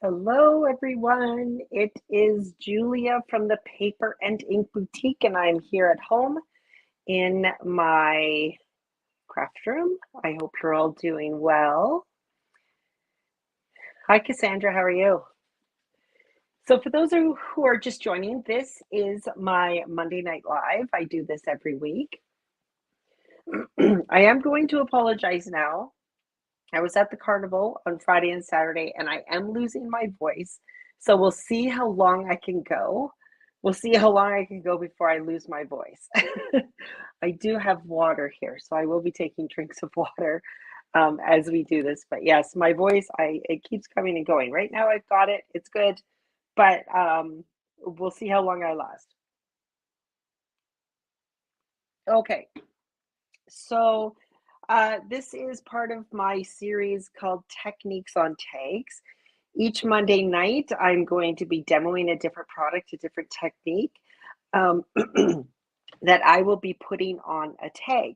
Hello, everyone. It is Julia from the Paper and Ink Boutique, and I'm here at home in my craft room. I hope you're all doing well. Hi, Cassandra. How are you? So, for those of you who are just joining, this is my Monday Night Live. I do this every week. I am going to apologize now. I was at the carnival on Friday and Saturday, and I am losing my voice. So we'll see how long I can go. We'll see how long I can go before I lose my voice. I do have water here, so I will be taking drinks of water as we do this. But yes, my voice, it keeps coming and going. Right now, I've got it. It's good, but we'll see how long I last. Okay, so this is part of my series called Techniques on Tags. Each Monday night, I'm going to be demoing a different product, a different technique um, that I will be putting on a tag.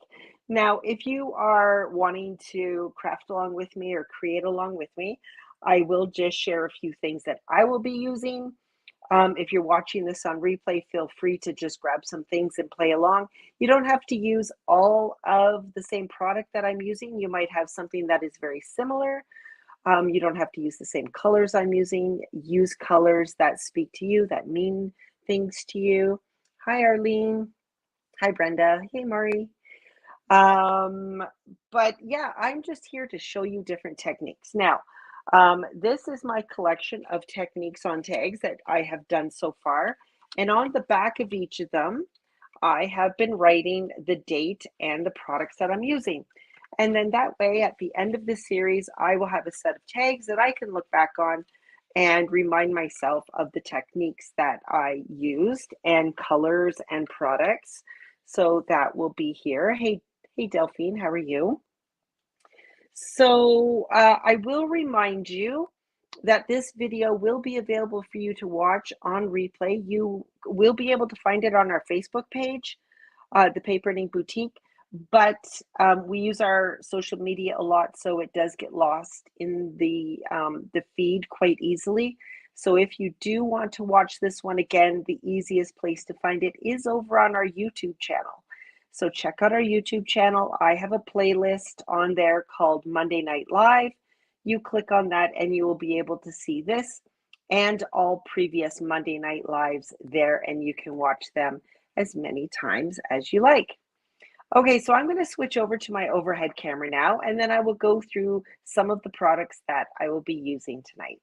Now, if you are wanting to craft along with me or create along with me, I will just share a few things that I will be using. If you're watching this on replay, feel free to just grab some things and play along. You don't have to use all of the same product that I'm using. You might have something that is very similar. You don't have to use the same colors I'm using. Use colors that speak to you, that mean things to you. Hi, Arlene. Hi, Brenda. Hey, Murray. Um, but yeah, I'm just here to show you different techniques. Now, this is my collection of techniques on tags that I have done so far. And on the back of each of them, I have been writing the date and the products that I'm using. And then that way, at the end of the series, I will have a set of tags that I can look back on and remind myself of the techniques that I used and colors and products. So that will be here. Hey, Delphine, how are you? So I will remind you that this video will be available for you to watch on replay. You will be able to find it on our Facebook page, the Paper and Ink Boutique, but we use our social media a lot, so it does get lost in the feed quite easily. So if you do want to watch this one again, the easiest place to find it is over on our YouTube channel. So check out our YouTube channel. I have a playlist on there called Monday Night Live. You click on that and you will be able to see this and all previous Monday Night Lives there, and you can watch them as many times as you like. Okay, so I'm going to switch over to my overhead camera now, and then I will go through some of the products that I will be using tonight.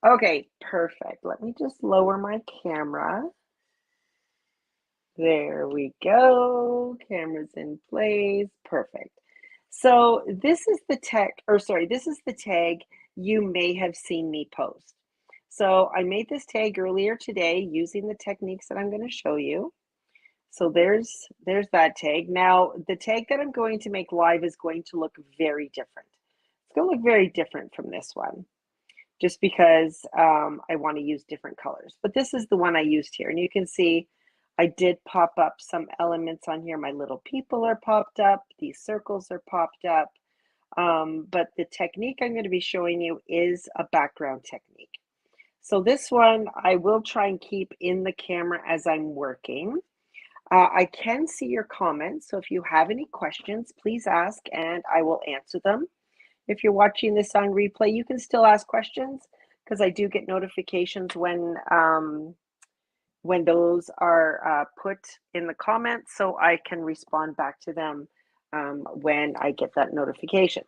Okay, perfect. Let me just lower my camera. There we go. Camera's in place. Perfect. So this is the this is the tag you may have seen me post. So I made this tag earlier today using the techniques that I'm going to show you. So there's that tag. Now, the tag that I'm going to make live is going to look very different. It's going to look very different from this one, just because I want to use different colors. But this is the one I used here. And you can see I did pop up some elements on here. My little people are popped up. These circles are popped up. But the technique I'm going to be showing you is a background technique. So this one I will try and keep in the camera as I'm working. I can see your comments, so if you have any questions, please ask and I will answer them. If you're watching this on replay, you can still ask questions because I do get notifications when those are put in the comments, so I can respond back to them when I get that notification.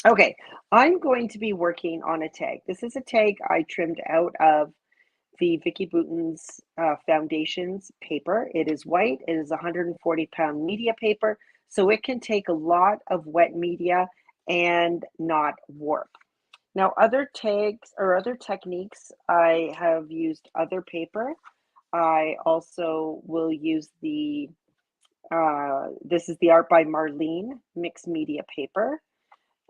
Okay, I'm going to be working on a tag. This is a tag I trimmed out of the Vicky Bouton's Foundations paper. It is white. It is 140-pound media paper, so it can take a lot of wet media and not warp. Now, other tags or other techniques, I have used other paper. I also will use this is the Art by Marlene mixed media paper.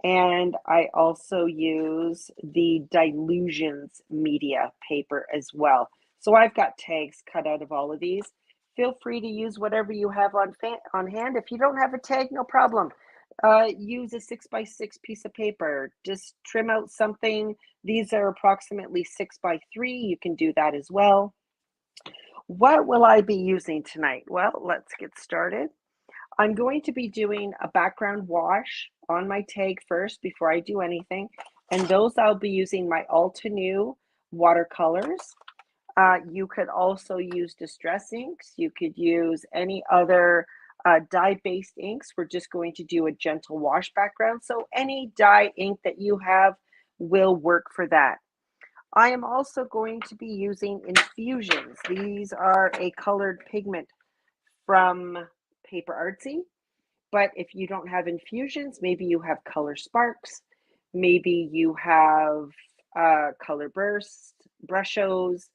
And I also use the Dilutions media paper as well. So I've got tags cut out of all of these. Feel free to use whatever you have on hand. If you don't have a tag, no problem. Use a 6x6 piece of paper. Just trim out something. These are approximately 6x3. You can do that as well. What will I be using tonight? Well, let's get started. I'm going to be doing a background wash on my tag first before I do anything. And those I'll be using my Alta New watercolors. You could also use distress inks. You could use any other dye-based inks. We're just going to do a gentle wash background. So any dye ink that you have will work for that. I am also going to be using infusions. These are a colored pigment from Paper Artsy. But if you don't have infusions, maybe you have color sparks, maybe you have color bursts, brushos,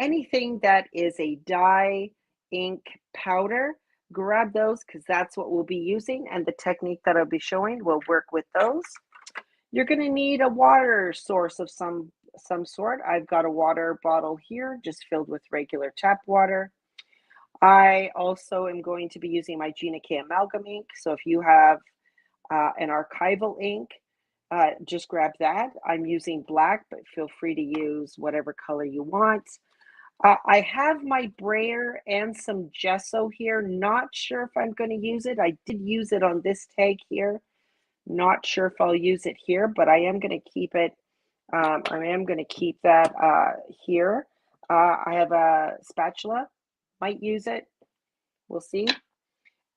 anything that is a dye ink powder, grab those because that's what we'll be using, and the technique that I'll be showing will work with those. You're going to need a water source of some sort. I've got a water bottle here just filled with regular tap water. I also am going to be using my Gina K Amalgam ink. So if you have an archival ink, just grab that. I'm using black, but feel free to use whatever color you want. I have my brayer and some gesso here. Not sure if I'm going to use it. I did use it on this tag here. Not sure if I'll use it here, but I am going to keep it. I am going to keep that here. I have a spatula. Might use it. We'll see.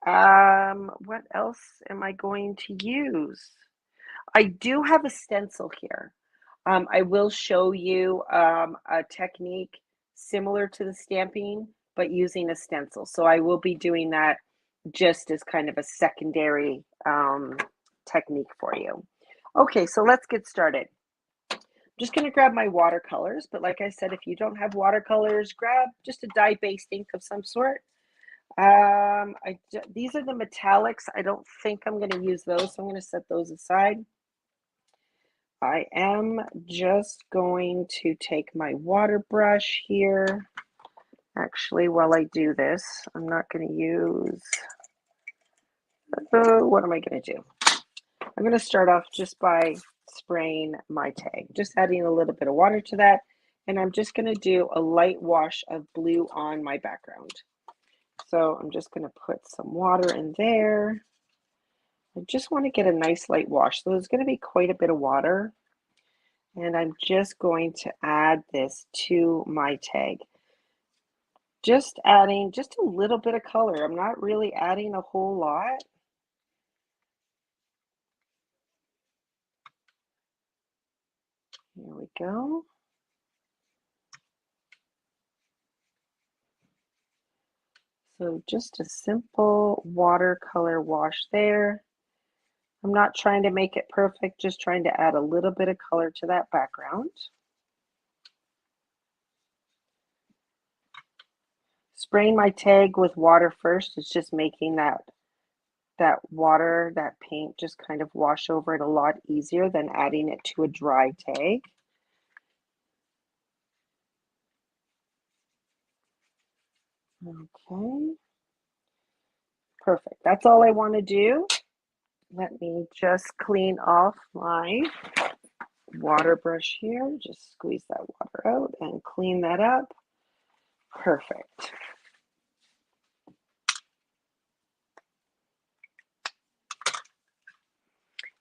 What else am I going to use? I do have a stencil here. I will show you a technique similar to the stamping, but using a stencil. So I will be doing that just as kind of a secondary technique for you. Okay, so let's get started. I'm just going to grab my watercolors, but like I said, if you don't have watercolors, grab just a dye-based ink of some sort. These are the metallics. I don't think I'm going to use those, so I'm going to set those aside. I am just going to take my water brush here. Actually, while I do this, I'm not going to use, what am I going to do? I'm going to start off just by spraying my tag, just adding a little bit of water to that, and I'm just going to do a light wash of blue on my background. So I'm just going to put some water in there. I just want to get a nice light wash. So there's going to be quite a bit of water. And I'm just going to add this to my tag. Just adding just a little bit of color. I'm not really adding a whole lot. Here we go. So just a simple watercolor wash there. I'm not trying to make it perfect, just trying to add a little bit of color to that background. Spraying my tag with water first is just making that water, that paint just kind of wash over it a lot easier than adding it to a dry tag. Okay. Perfect. That's all I want to do. Let me just clean off my water brush here. Just squeeze that water out and clean that up. Perfect.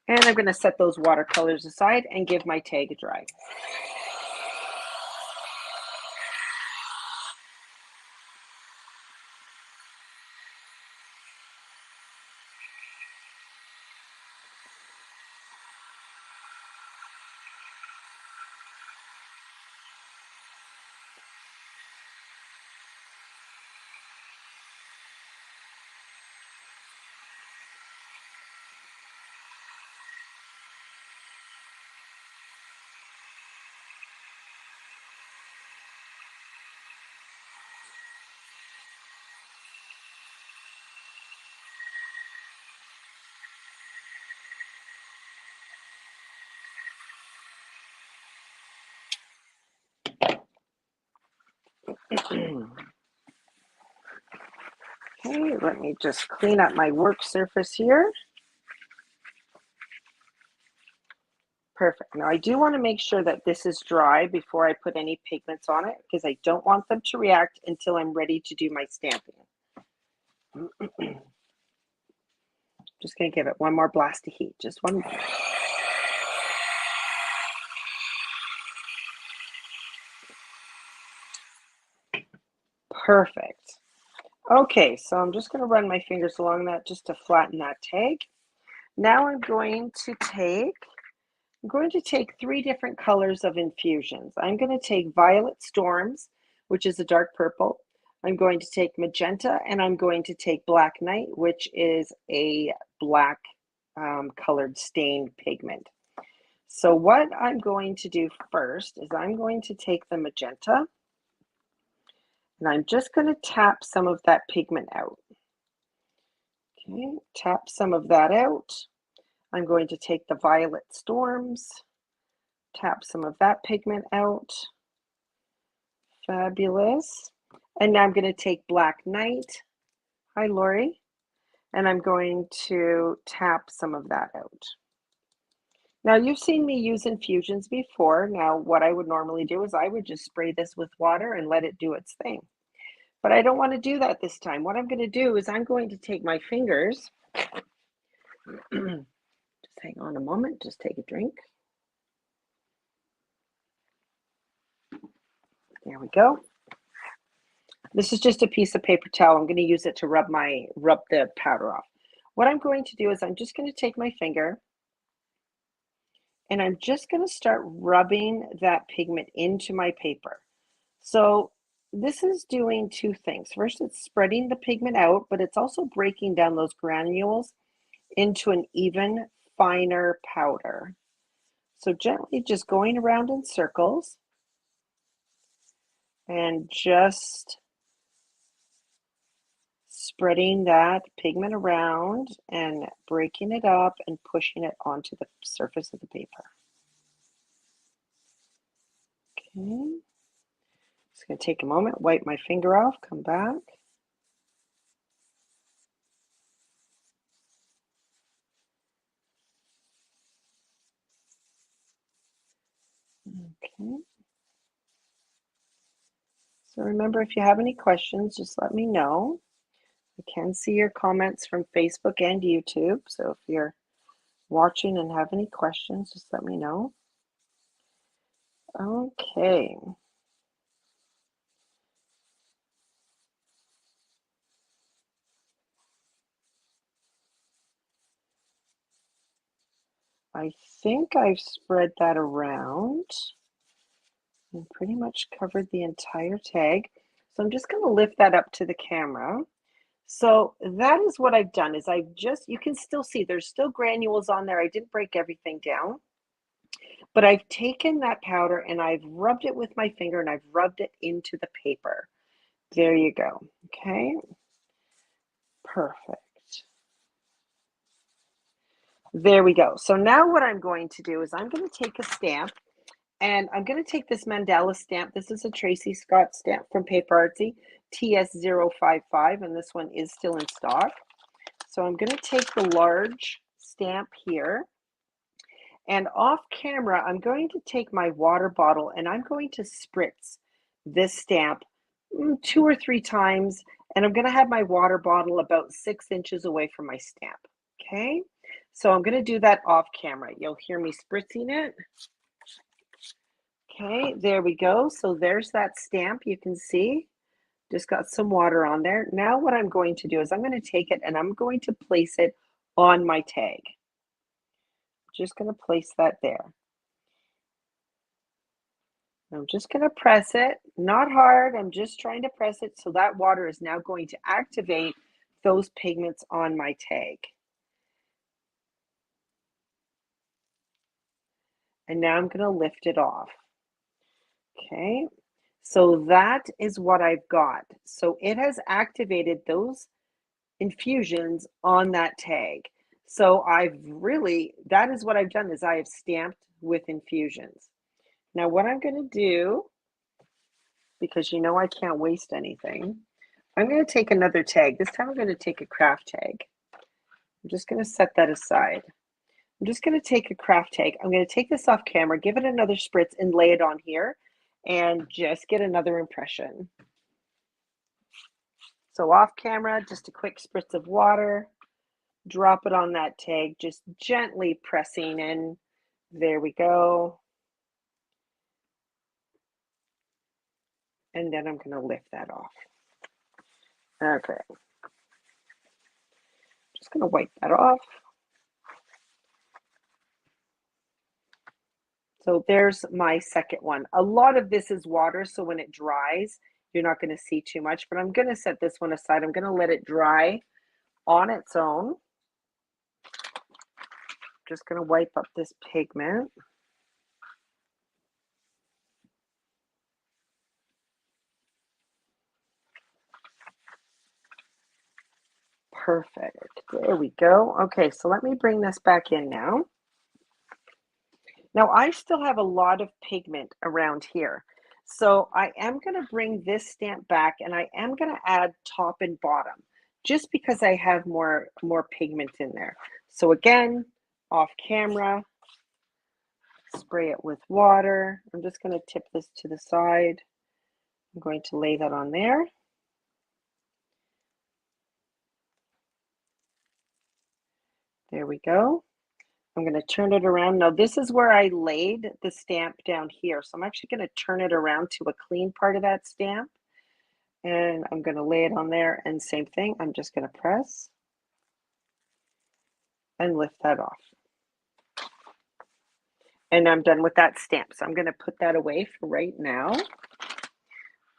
And I'm going to set those watercolors aside and give my tag a dry. Okay, let me just clean up my work surface here. Perfect. Now I do want to make sure that this is dry before I put any pigments on it because I don't want them to react until I'm ready to do my stamping. Just going to give it one more blast of heat. Just one more. Perfect. Okay, so I'm just going to run my fingers along that just to flatten that tag. Now I'm going to take 3 different colors of infusions. I'm going to take Violet Storms, which is a dark purple. I'm going to take Magenta, and I'm going to take Black Night, which is a black colored stained pigment. So what I'm going to do first is I'm going to take the Magenta, and I'm just going to tap some of that pigment out. Okay, tap some of that out. I'm going to take the Violet Storms, tap some of that pigment out. Fabulous. And now I'm going to take Black Night. Hi, Lori. And I'm going to tap some of that out. Now, you've seen me use infusions before. Now, what I would normally do is I would just spray this with water and let it do its thing. But I don't want to do that this time. What I'm going to do is I'm going to take my fingers. Just hang on a moment. Just take a drink. There we go. This is just a piece of paper towel. I'm going to use it to rub the powder off. What I'm going to do is I'm just going to take my finger and I'm just going to start rubbing that pigment into my paper. So this is doing 2 things. First, it's spreading the pigment out, but it's also breaking down those granules into an even finer powder. So gently just going around in circles and just spreading that pigment around and breaking it up and pushing it onto the surface of the paper. Okay. Just going to take a moment, wipe my finger off, come back. Okay. So remember, if you have any questions, just let me know. I can see your comments from Facebook and YouTube. So if you're watching and have any questions, just let me know. Okay. I think I've spread that around and pretty much covered the entire tag. So I'm just going to lift that up to the camera. So that is what I've done is you can still see there's still granules on there. I didn't break everything down, but I've taken that powder and I've rubbed it with my finger and I've rubbed it into the paper. There you go. Okay. Perfect. There we go. So now what I'm going to do is I'm going to take a stamp and I'm going to take this mandala stamp. This is a Tracy Scott stamp from Paper Artsy, TS055, and this one is still in stock. So I'm going to take the large stamp here, and off camera, I'm going to take my water bottle and I'm going to spritz this stamp 2 or 3 times, and I'm going to have my water bottle about 6 inches away from my stamp. Okay, so I'm going to do that off camera. You'll hear me spritzing it. Okay, there we go. So there's that stamp. You can see just got some water on there. Now what I'm going to do is I'm going to take it and I'm going to place it on my tag. Just going to place that there. I'm just going to press it, not hard. I'm just trying to press it so that water is now going to activate those pigments on my tag. And now I'm going to lift it off. Okay, so that is what I've got. So it has activated those infusions on that tag. So that is what I've done is I have stamped with infusions. Now what I'm going to do, because I can't waste anything, I'm going to take another tag. This time I'm going to take a craft tag. I'm just going to set that aside. I'm just going to take a craft tag. I'm going to take this off camera, give it another spritz and lay it on here and just get another impression. So off camera, just a quick spritz of water, drop it on that tag, just gently pressing in. There we go. And then I'm going to lift that off. Okay. Just going to wipe that off. So there's my second one. A lot of this is water, so when it dries, you're not going to see too much, but I'm going to set this one aside. I'm going to let it dry on its own. Just going to wipe up this pigment. Perfect. There we go. Okay, so let me bring this back in now. Now I still have a lot of pigment around here. So I am going to bring this stamp back and I am going to add top and bottom just because I have more pigment in there. So again, off camera, spray it with water. I'm just going to tip this to the side. I'm going to lay that on there. There we go. I'm going to turn it around. Now this is where I laid the stamp down here. So I'm actually going to turn it around to a clean part of that stamp. And I'm going to lay it on there and same thing. I'm just going to press and lift that off. And I'm done with that stamp. So I'm going to put that away for right now.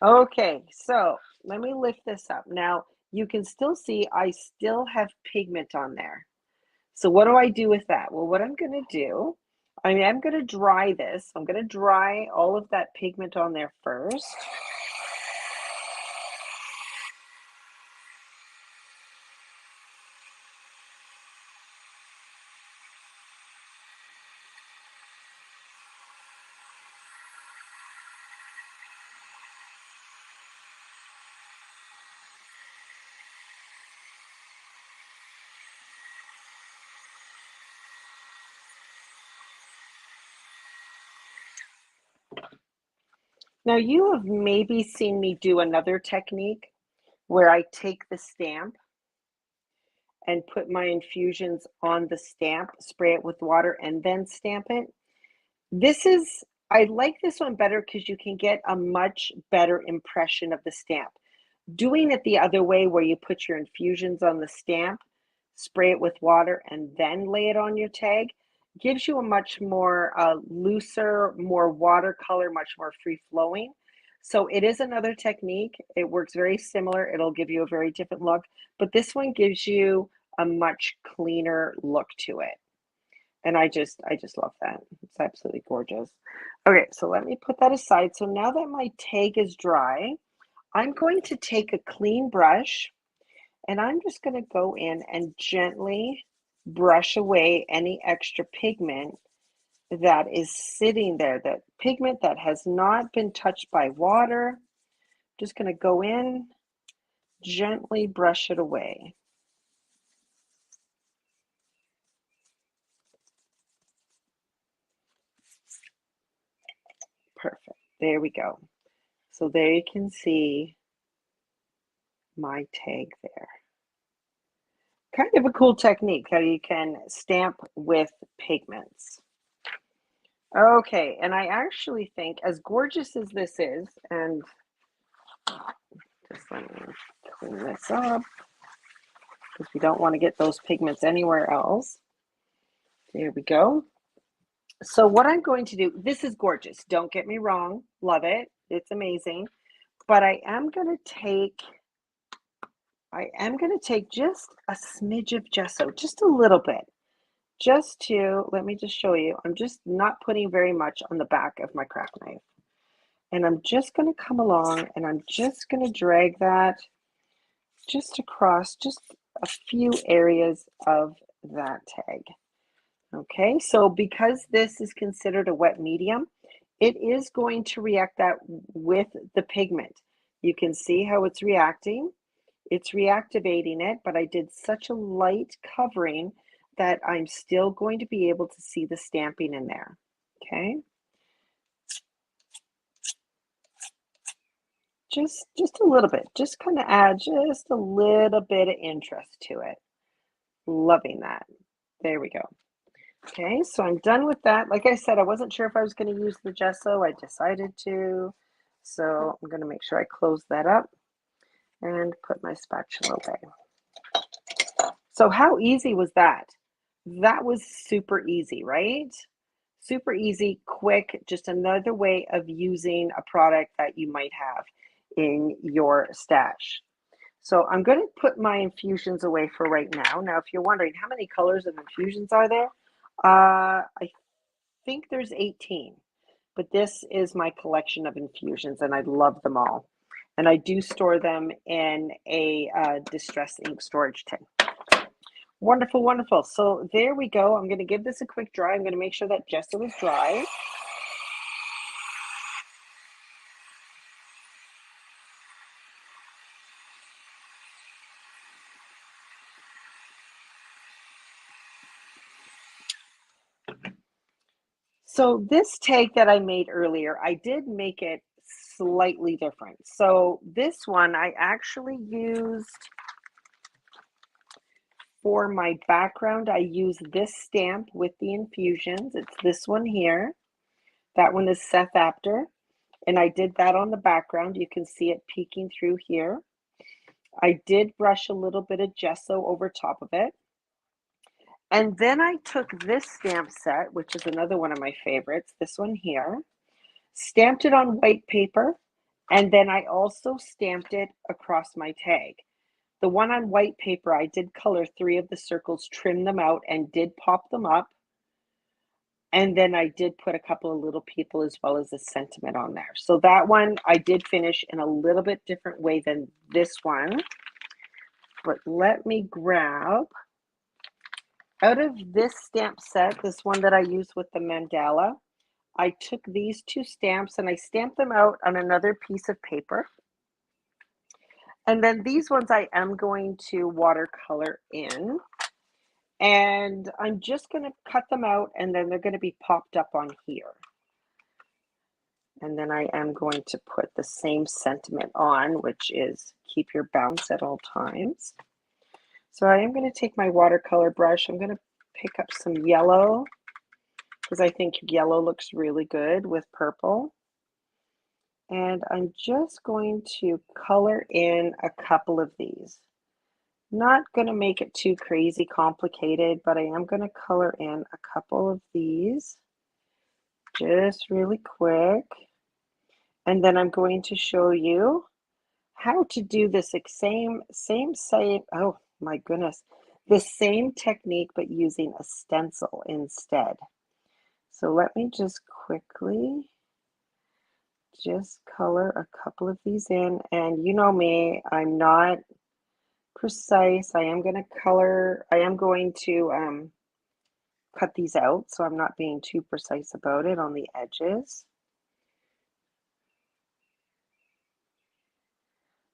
Okay, so let me lift this up. Now you can still see I still have pigment on there. So what do I do with that? Well, what I'm going to do, I am going to dry this. I'm going to dry all of that pigment on there first. Now you have maybe seen me do another technique where I take the stamp and put my infusions on the stamp, spray it with water, and then stamp it. I like this one better because you can get a much better impression of the stamp. Doing it the other way where you put your infusions on the stamp, spray it with water, and then lay it on your tag gives you a much more looser, more watercolor, much more free-flowing. So it is another technique. It works very similar. It'll give you a very different look, but this one gives you a much cleaner look to it. And I just love that. It's absolutely gorgeous. Okay, so let me put that aside. So now that my tag is dry, I'm going to take a clean brush and I'm just going to go in and gently brush away any extra pigment that is sitting there, that pigment that has not been touched by water. Just going to go in, gently brush it away. Perfect. There we go. So there you can see my tag there. Kind of a cool technique how you can stamp with pigments. Okay, and I actually think as gorgeous as this is, and just let me clean this up because we don't want to get those pigments anywhere else. There we go. So what I'm going to do, this is gorgeous. Don't get me wrong. Love it. It's amazing. But I am going to take just a smidge of gesso, just a little bit. Just to, let me just show you. I'm just not putting very much on the back of my craft knife. And I'm just going to come along and I'm just going to drag that just across just a few areas of that tag. Okay, so because this is considered a wet medium, it is going to react that with the pigment. You can see how it's reacting. It's reactivating it, but I did such a light covering that I'm still going to be able to see the stamping in there. Okay, just a little bit. Just kind of add just a little bit of interest to it. Loving that. There we go. Okay, so I'm done with that. Like I said, I wasn't sure if I was going to use the gesso. I decided to. So I'm going to make sure I close that up and put my spatula away. So how easy was that? That was super easy, right? Super easy, quick, just another way of using a product that you might have in your stash. So I'm going to put my infusions away for right now. Now, if you're wondering how many colors of infusions are there, I think there's 18, but this is my collection of infusions and I love them all. And I do store them in a distress ink storage tin. Wonderful, wonderful. So there we go. I'm going to give this a quick dry. I'm going to make sure that gesso is dry. So this tag that I made earlier, I did make it slightly different. So this one I actually used for my background. I use this stamp with the infusions. It's this one here. That one is Seth Apter. And I did that on the background. You can see it peeking through here. I did brush a little bit of gesso over top of it. And then I took this stamp set, which is another one of my favorites, this one here, stamped it on white paper, and then I also stamped it across my tag. The one on white paper, I did color 3 of the circles, trim them out, and did pop them up. And then I did put a couple of little people as well as a sentiment on there. So that one I did finish in a little bit different way than this one. But let me grab, out of this stamp set, this one that I used with the mandala, I took these 2 stamps and I stamped them out on another piece of paper. And then these ones I am going to watercolor in. And I'm just going to cut them out and then they're going to be popped up on here. And then I am going to put the same sentiment on, which is keep your balance at all times. So I am going to take my watercolor brush. I'm going to pick up some yellow because I think yellow looks really good with purple. And I'm just going to color in a couple of these. Not going to make it too crazy complicated, but I am going to color in a couple of these just really quick. And then I'm going to show you how to do this same, oh my goodness, the same technique, but using a stencil instead. So let me just quickly just color a couple of these in. And you know me, I'm not precise. I am going to cut these out, so I'm not being too precise about it on the edges.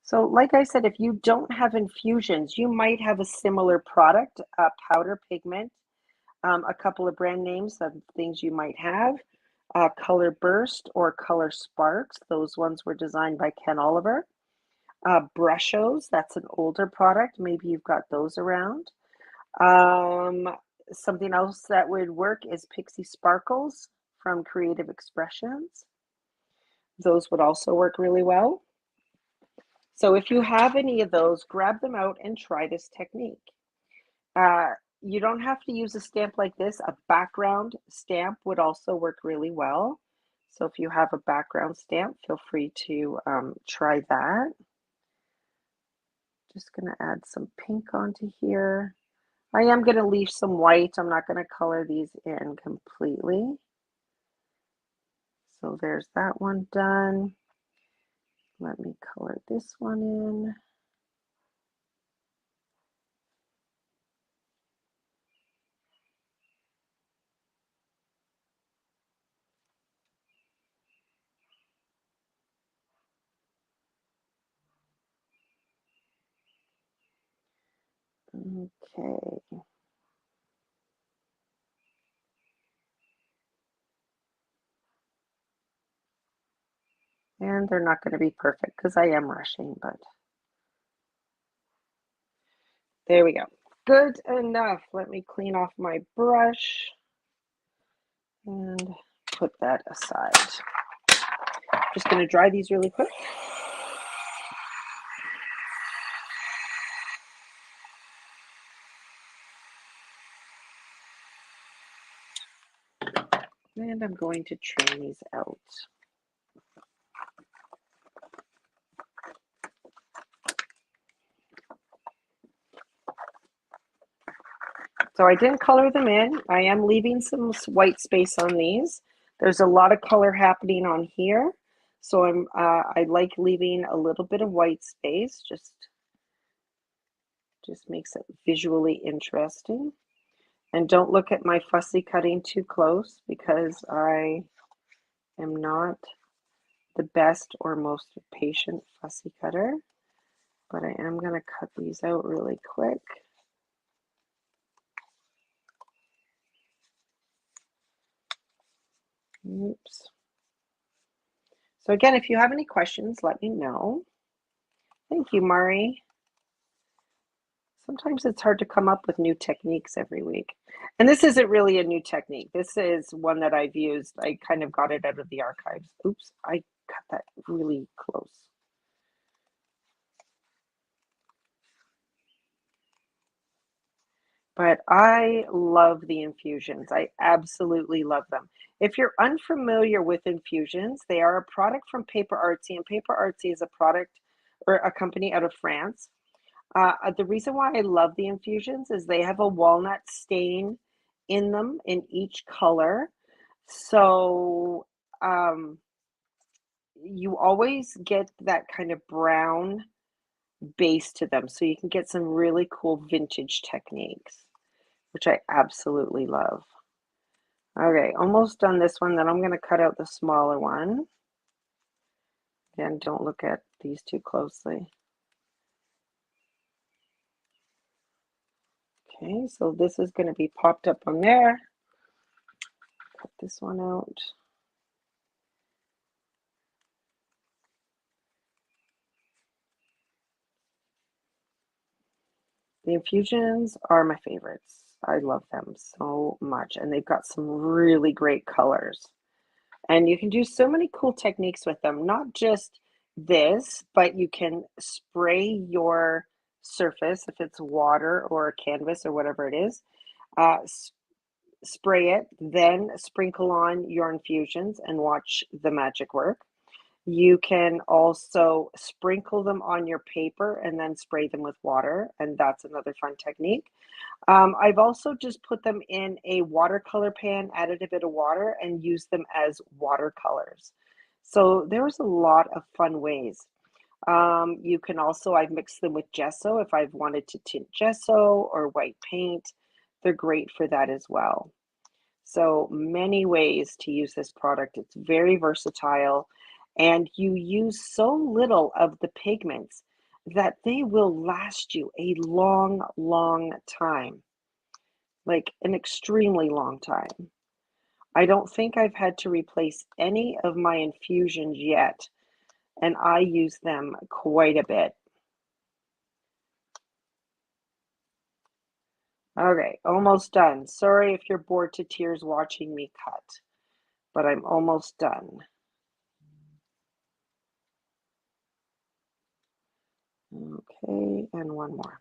So like I said, if you don't have infusions, you might have a similar product, a powder pigment, a couple of brand names of things you might have, Color Burst or Color Sparks. Those ones were designed by Ken Oliver. Brushos, that's an older product. Maybe you've got those around. Something else that would work is Pixie Sparkles from Creative Expressions. Those would also work really well. So if you have any of those, grab them out and try this technique. You don't have to use a stamp like this. A background stamp would also work really well. So if you have a background stamp, feel free to try that. Just going to add some pink onto here. I am going to leave some white. I'm not going to color these in completely. So there's that one done. Let me color this one in. Okay. And they're not going to be perfect because I am rushing, but there we go. Good enough. Let me clean off my brush and put that aside. Just going to dry these really quick. And I'm going to trim these out. So I didn't color them in. I am leaving some white space on these. There's a lot of color happening on here. So I like leaving a little bit of white space, just makes it visually interesting. And don't look at my fussy cutting too close because I am not the best or most patient fussy cutter, but I am going to cut these out really quick. Oops. So again, if you have any questions, let me know. Thank you, Mari. Sometimes it's hard to come up with new techniques every week. And this isn't really a new technique. This is one that I've used. I kind of got it out of the archives. Oops, I cut that really close. But I love the infusions. I absolutely love them. If you're unfamiliar with infusions, they are a product from Paper Artsy, and Paper Artsy is a product or a company out of France. The reason why I love the infusions is they have a walnut stain in them in each color. So you always get that kind of brown base to them. So you can get some really cool vintage techniques, which I absolutely love. Okay, almost done this one. Then I'm going to cut out the smaller one. Again, don't look at these too closely. Okay, so this is going to be popped up on there. Cut this one out. The infusions are my favorites. I love them so much, and they've got some really great colors. And you can do so many cool techniques with them, not just this, but you can spray your surface, if it's water or canvas or whatever it is, spray it, then sprinkle on your infusions and watch the magic work. You can also sprinkle them on your paper and then spray them with water, and that's another fun technique. I've also just put them in a watercolor pan, added a bit of water, and used them as watercolors. So there was a lot of fun ways. You can also, I've mixed them with gesso if I've wanted to tint gesso or white paint. They're great for that as well. So many ways to use this product. It's very versatile, and you use so little of the pigments that they will last you a long, long time, like an extremely long time. I don't think I've had to replace any of my infusions yet, and I use them quite a bit. Okay, almost done. Sorry if you're bored to tears watching me cut, but I'm almost done. Okay, and one more.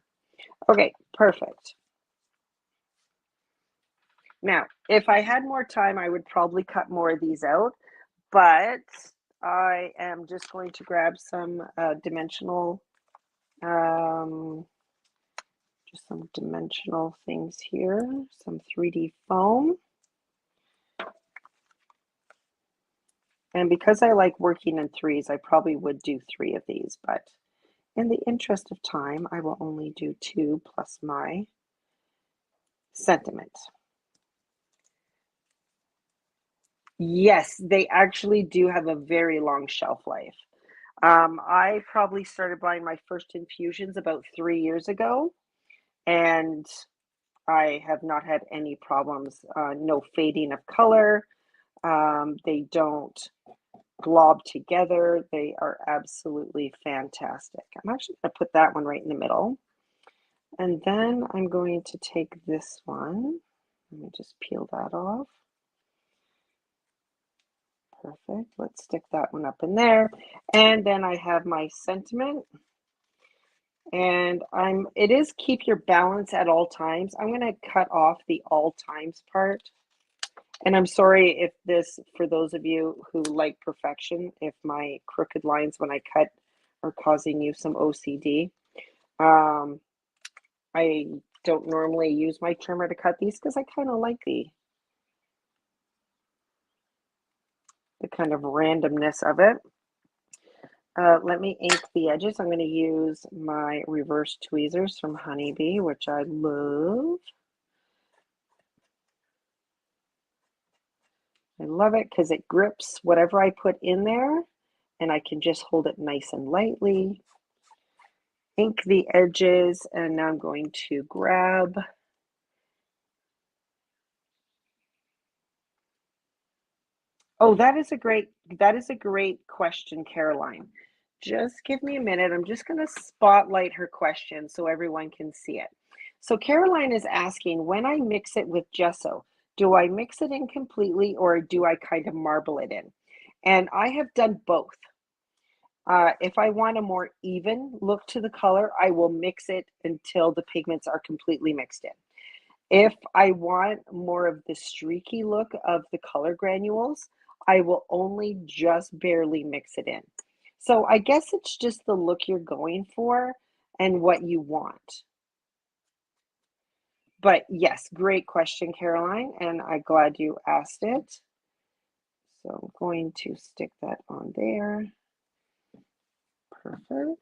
Okay, perfect. Now, if I had more time, I would probably cut more of these out, but I am just going to grab some dimensional, just some dimensional things here, some 3D foam. And because I like working in threes, I probably would do 3 of these, but in the interest of time, I will only do 2 plus my sentiment. Yes, they actually do have a very long shelf life. I probably started buying my first infusions about 3 years ago, and I have not had any problems. No fading of color. They don't glob together. They are absolutely fantastic. I'm actually going to put that one right in the middle. And then I'm going to take this one. Let me just peel that off. Perfect. Let's stick that one up in there. And then I have my sentiment. And it is keep your balance at all times. I'm going to cut off the all times part. And I'm sorry if this, for those of you who like perfection, if my crooked lines when I cut are causing you some OCD. I don't normally use my trimmer to cut these because I kind of like the kind of randomness of it. Let me ink the edges. I'm going to use my reverse tweezers from Honeybee, which I love. I love it because it grips whatever I put in there, and I can just hold it nice and lightly. Ink the edges, and now I'm going to grab that is a great question, Caroline. Just give me a minute. I'm just going to spotlight her question so everyone can see it. So Caroline is asking, when I mix it with gesso, do I mix it in completely or do I kind of marble it in? And I have done both. If I want a more even look to the color, I will mix it until the pigments are completely mixed in. If I want more of the streaky look of the color granules, I will only just barely mix it in. So I guess it's just the look you're going for and what you want. But yes, great question, Caroline, and I'm glad you asked it. So I'm going to stick that on there. Perfect.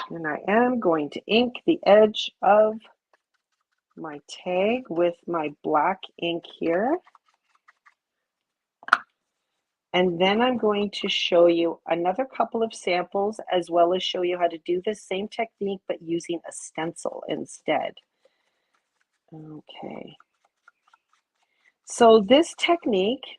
And I am going to ink the edge of my tag with my black ink here. And then I'm going to show you another couple of samples as well as show you how to do the same technique but using a stencil instead. Okay. So this technique,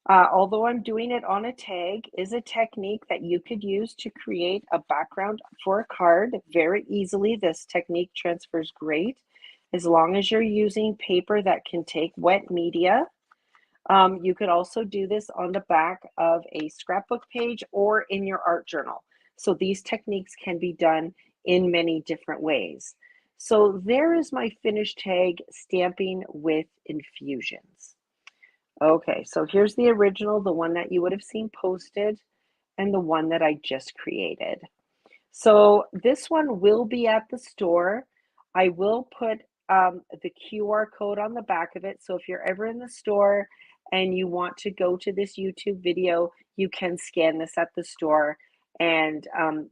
although I'm doing it on a tag, is a technique that you could use to create a background for a card very easily. This technique transfers great as long as you're using paper that can take wet media. You could also do this on the back of a scrapbook page or in your art journal. So these techniques can be done in many different ways. So there is my finished tag stamping with infusions. Okay, so here's the original, the one that you would have seen posted, and the one that I just created. So this one will be at the store. I will put the QR code on the back of it. So if you're ever in the store and you want to go to this YouTube video, you can scan this at the store and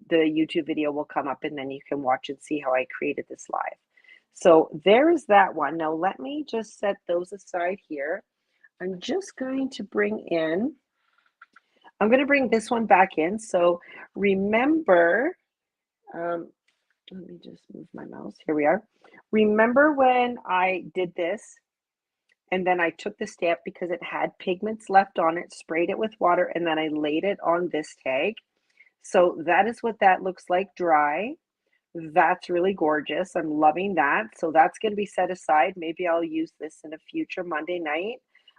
the YouTube video will come up and then you can watch and see how I created this live. So there is that one. Now let me just set those aside here. I'm just going to bring this one back in. So remember, let me just move my mouse. Here we are. Remember when I did this and then I took the stamp because it had pigments left on it, sprayed it with water, and then I laid it on this tag. So that is what that looks like dry. That's really gorgeous. I'm loving that. So that's going to be set aside. Maybe I'll use this in a future Monday night.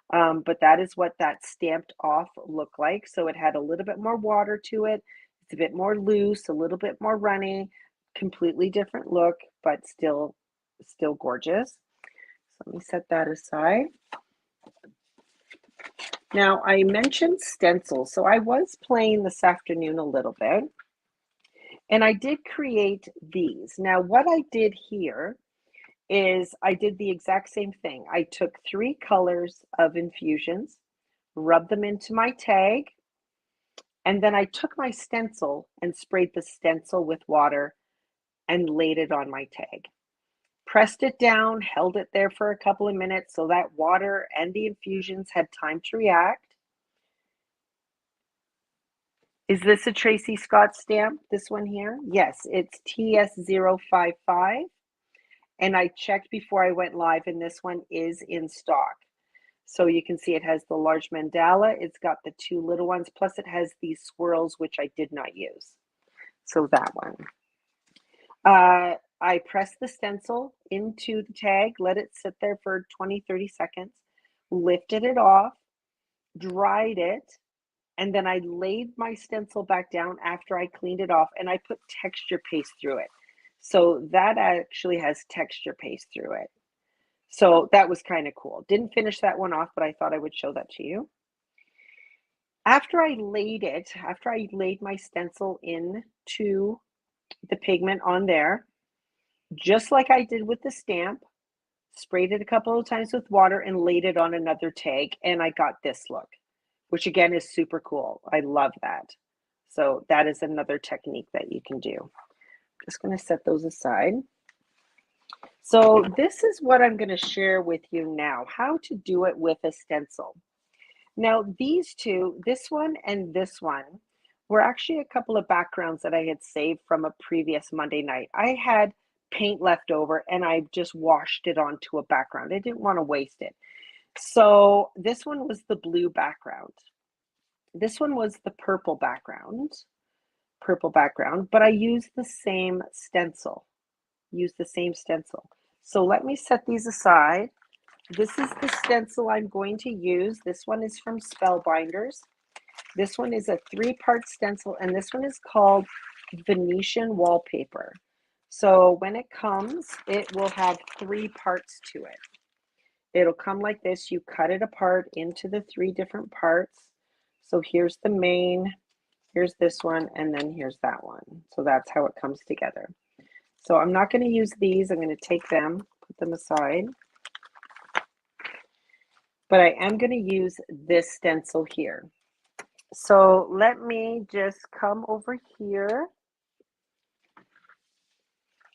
But that is what that stamped off looked like. So it had a little bit more water to it. It's a bit more loose, a little bit more runny, completely different look, but still gorgeous. So let me set that aside. Now I mentioned stencils. So I was playing this afternoon a little bit. And I did create these. Now, what I did here is I did the exact same thing. I took 3 colors of infusions, rubbed them into my tag, and then I took my stencil and sprayed the stencil with water and laid it on my tag. Pressed it down, held it there for a couple of minutes so that water and the infusions had time to react. Is this a Tracy Scott stamp, this one here? Yes, it's TS055. And I checked before I went live, and this one is in stock. So you can see it has the large mandala, it's got the two little ones, plus it has these swirls, which I did not use. So that one. I pressed the stencil into the tag, let it sit there for 20, 30 seconds, lifted it off, dried it, and then I laid my stencil back down after I cleaned it off, and I put texture paste through it. So that actually has texture paste through it. So that was kind of cool. Didn't finish that one off, but I thought I would show that to you. After I laid my stencil into the pigment on there, just like I did with the stamp, sprayed it a couple of times with water and laid it on another tag, and I got this look, which again is super cool. I love that. So that is another technique that you can do. Just going to set those aside. So this is what I'm going to share with you now, how to do it with a stencil. Now these two, this one and this one, were actually a couple of backgrounds that I had saved from a previous Monday night. I had paint left over and I just washed it onto a background. I didn't want to waste it. So this one was the blue background. This one was the purple background, but I used the same stencil. So let me set these aside. This is the stencil I'm going to use. This one is from Spellbinders. This one is a 3-part stencil, and this one is called Venetian Wallpaper. So when it comes, it will have 3 parts to it. It'll come like this. You cut it apart into the 3 different parts. So here's the main, here's this one, and then here's that one. So that's how it comes together. So I'm not going to use these. I'm going to take them, put them aside. But I am going to use this stencil here. So let me just come over here.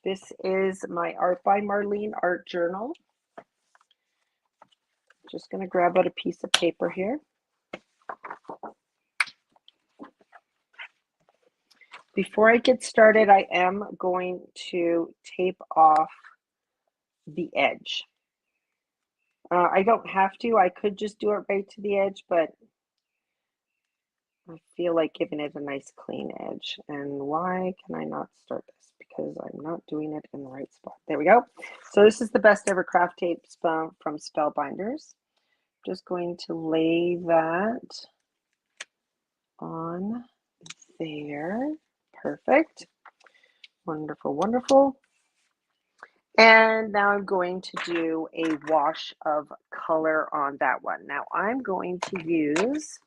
This is my Art by Marlene art journal. Just going to grab out a piece of paper here. Before I get started, I am going to tape off the edge. I don't have to. I could just do it right to the edge, but I feel like giving it a nice clean edge. And why can I not start this? Because I'm not doing it in the right spot. There we go. So this is the Best Ever Craft Tape from Spellbinders. Just going to lay that on there. Perfect. Wonderful, wonderful. And now I'm going to do a wash of color on that one. Now I'm going to use,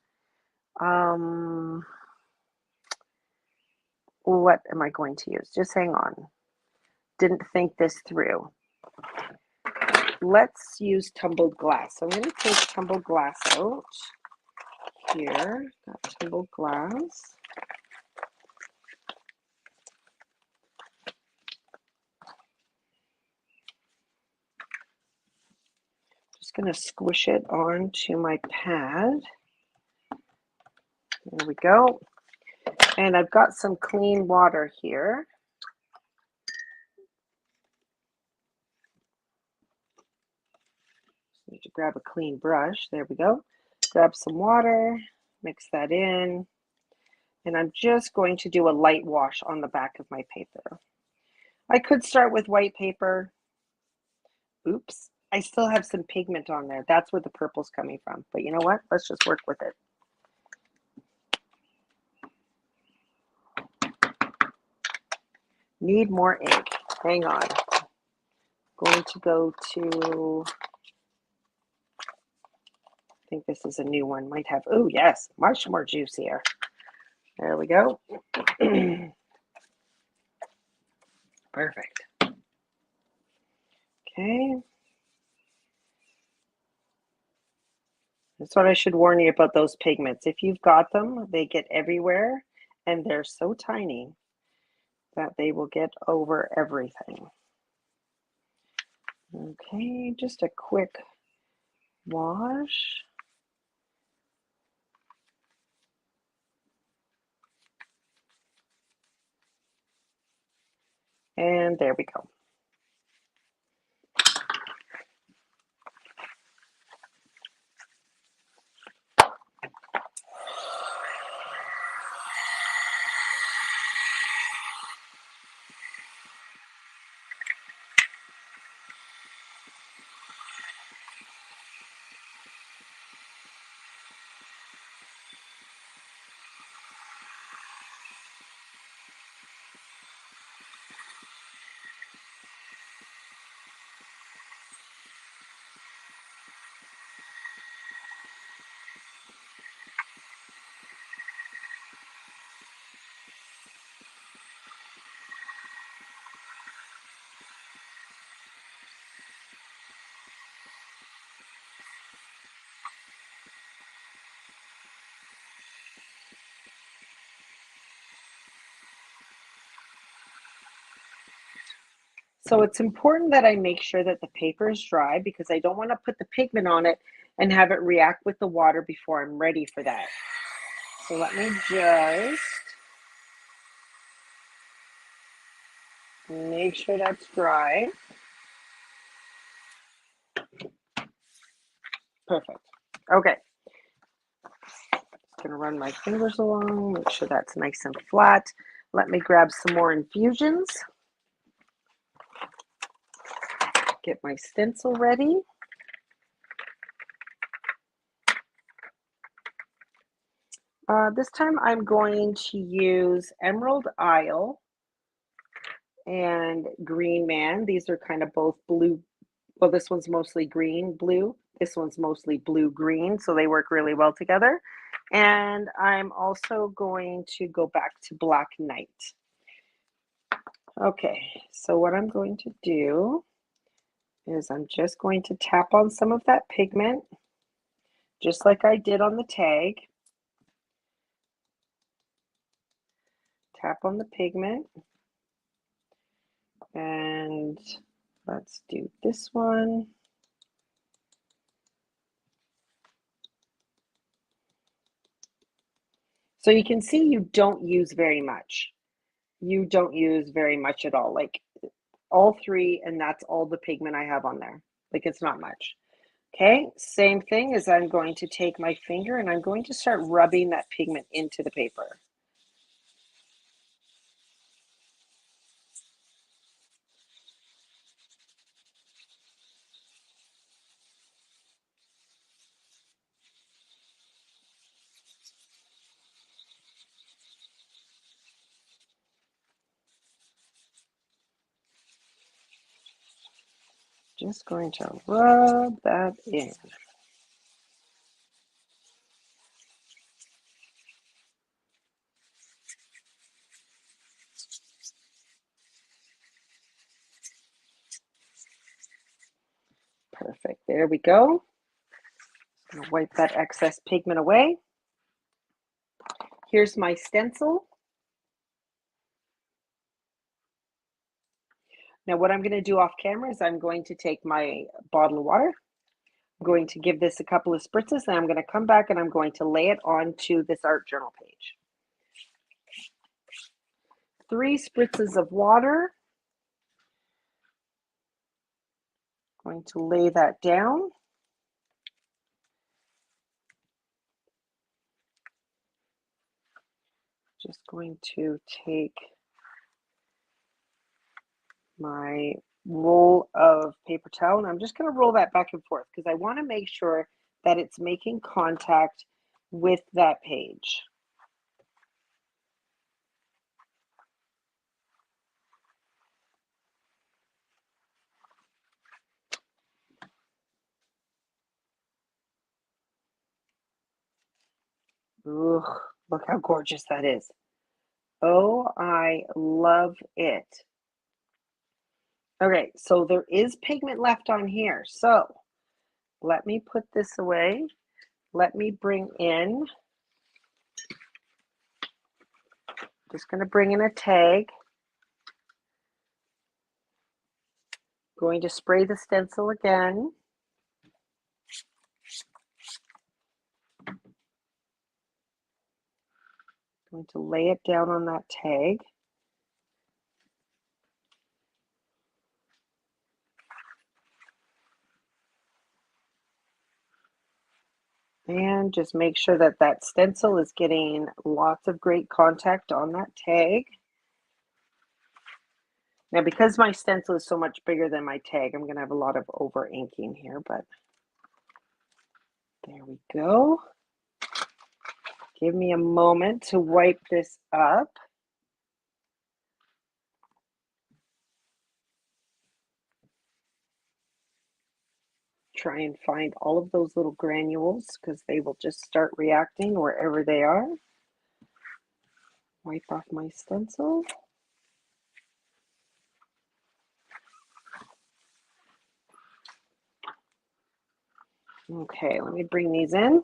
what am I going to use? Just hang on. Didn't think this through. Let's use tumbled glass. So I'm going to take tumbled glass out here. Got tumbled glass. Just going to squish it onto my pad. There we go. And I've got some clean water here. Just need to grab a clean brush. There we go. Grab some water, mix that in, and I'm just going to do a light wash on the back of my paper. I could start with white paper. Oops, I still have some pigment on there. That's where the purple's coming from. But you know what? Let's just work with it. Need more ink. Hang on. Going to go to, I think this is a new one. Might have, oh yes, much more juicier. There we go. Perfect. Okay. That's what I should warn you about those pigments. If you've got them, they get everywhere and they're so tiny that they will get over everything. Okay, just a quick wash. And there we go. So it's important that I make sure that the paper is dry because I don't want to put the pigment on it and have it react with the water before I'm ready for that. So let me just make sure that's dry. Perfect. Okay. Just gonna run my fingers along, make sure that's nice and flat. Let me grab some more infusions. Get my stencil ready. This time I'm going to use Emerald Isle and Green Man. These are kind of both blue. Well, this one's mostly green, blue. This one's mostly blue, green. So they work really well together. And I'm also going to go back to Black Knight. Okay, so what I'm going to do is I'm just going to tap on some of that pigment, just like I did on the tag. Tap on the pigment. And let's do this one. So you can see you don't use very much. You don't use very much at all. Like all three, and that's all the pigment I have on there. Like it's not much. Okay, same thing as I'm going to take my finger and I'm going to start rubbing that pigment into the paper. Just going to rub that in. Perfect, there we go. I'm gonna wipe that excess pigment away. Here's my stencil. Now what I'm gonna do off camera is I'm going to take my bottle of water. I'm going to give this a couple of spritzes and I'm going to come back and I'm going to lay it onto this art journal page. 3 spritzes of water. Going to lay that down. Just going to take my roll of paper towel and I'm just going to roll that back and forth because I want to make sure that it's making contact with that page. Ugh, look how gorgeous that is. Oh, I love it. Okay, so there is pigment left on here. So let me put this away. Let me bring in, just going to bring in a tag. Going to spray the stencil again. Going to lay it down on that tag. And just make sure that that stencil is getting lots of great contact on that tag. Now, because my stencil is so much bigger than my tag, I'm going to have a lot of over inking here, but there we go. Give me a moment to wipe this up. Try and find all of those little granules because they will just start reacting wherever they are. Wipe off my stencil. Okay, let me bring these in.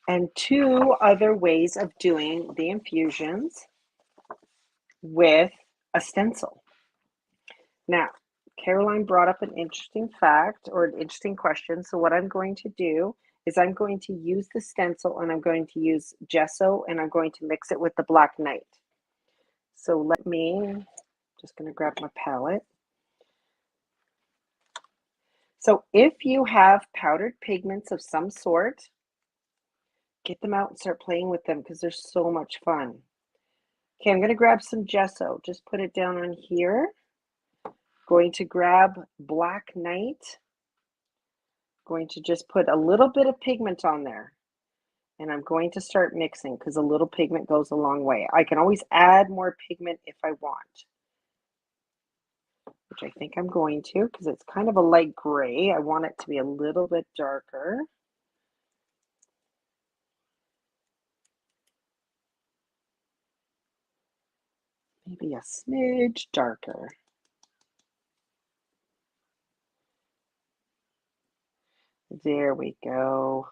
and 2 other ways of doing the infusions with a stencil. Now, Caroline brought up an interesting fact or an interesting question. So what I'm going to do is I'm going to use the stencil and I'm going to use gesso and I'm going to mix it with the black knight. So let me, just going to grab my palette. So if you have powdered pigments of some sort, get them out and start playing with them because they're so much fun. Okay, I'm going to grab some gesso. Just put it down on here. Going to grab black knight. Going to just put a little bit of pigment on there. And I'm going to start mixing because a little pigment goes a long way. I can always add more pigment if I want, which I think I'm going to because it's kind of a light gray. I want it to be a little bit darker. Maybe a smidge darker. There we go.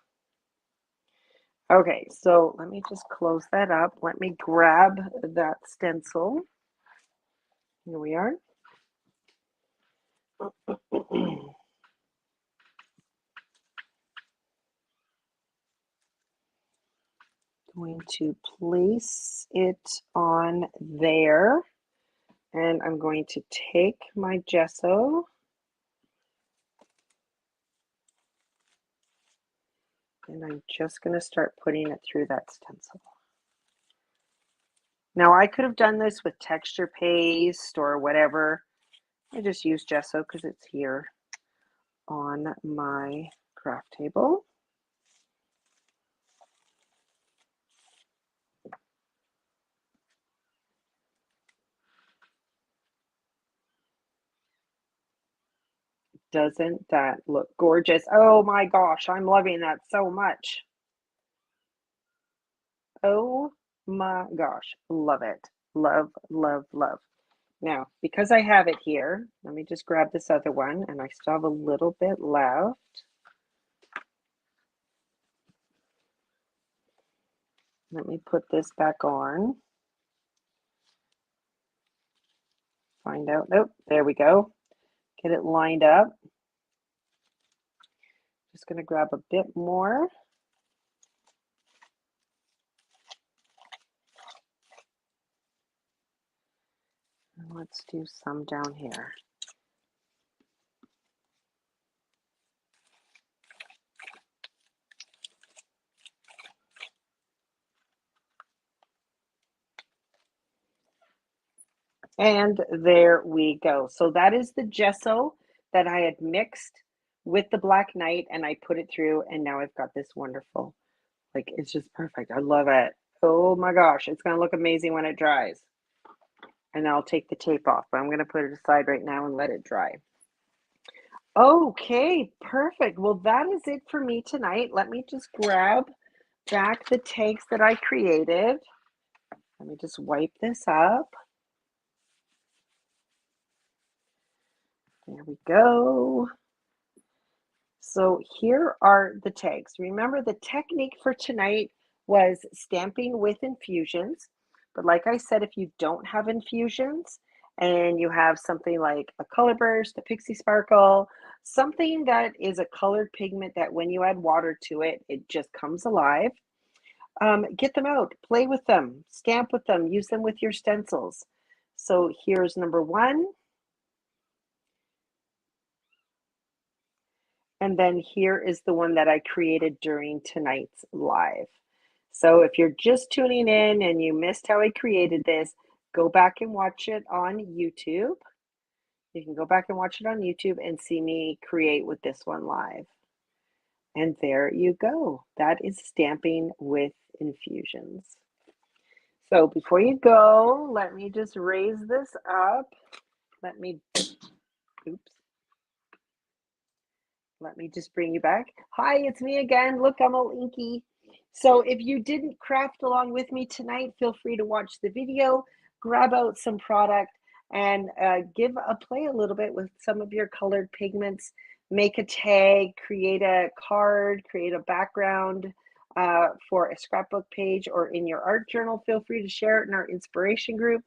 Okay, so let me just close that up. Let me grab that stencil. Here we are. Going to place it on there. And I'm going to take my gesso and I'm just going to start putting it through that stencil. Now I could have done this with texture paste or whatever. I just use gesso because it's here on my craft table. Doesn't that look gorgeous? Oh my gosh, I'm loving that so much. Oh my gosh, love it. Love, love, love. Now, because I have it here, let me just grab this other one, and I still have a little bit left. Let me put this back on. Find out. Oh, there we go. Get it lined up. Just going to grab a bit more. And let's do some down here. And there we go. So that is the gesso that I had mixed with the black knight and I put it through and now I've got this wonderful, like it's just perfect. I love it. Oh my gosh, it's going to look amazing when it dries. And I'll take the tape off, but I'm going to put it aside right now and let it dry. Okay, perfect. Well, that is it for me tonight. Let me just grab back the tags that I created. Let me just wipe this up. There we go. So here are the tags. Remember, the technique for tonight was stamping with infusions. But like I said, if you don't have infusions and you have something like a color burst, a pixie sparkle, something that is a colored pigment that when you add water to it, it just comes alive. Get them out, play with them, stamp with them, use them with your stencils. So here's number 1. And then here is the one that I created during tonight's live. So if you're just tuning in and you missed how I created this, go back and watch it on YouTube. You can go back and watch it on YouTube and see me create with this one live. And there you go. That is stamping with infusions. So before you go, let me just raise this up. Oops. Let me just bring you back. Hi, it's me again. Look, I'm all inky. So if you didn't craft along with me tonight, feel free to watch the video, grab out some product, and give a play a little bit with some of your colored pigments. Make a tag, create a card, create a background, for a scrapbook page or in your art journal, feel free to share it in our inspiration group.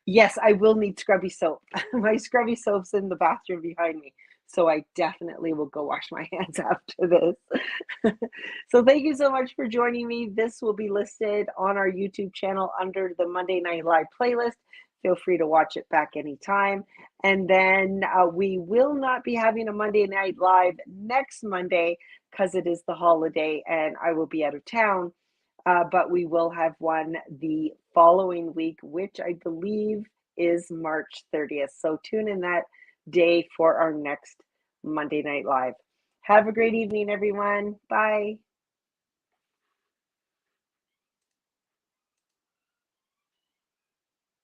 Yes, I will need scrubby soap. My scrubby soap's in the bathroom behind me. So I definitely will go wash my hands after this. So thank you so much for joining me. This will be listed on our YouTube channel under the Monday Night Live playlist. Feel free to watch it back anytime. And then we will not be having a Monday Night Live next Monday because it is the holiday and I will be out of town. But we will have one the following week, which I believe is March 30th. So tune in that day for our next Monday Night Live. Have a great evening, everyone. Bye.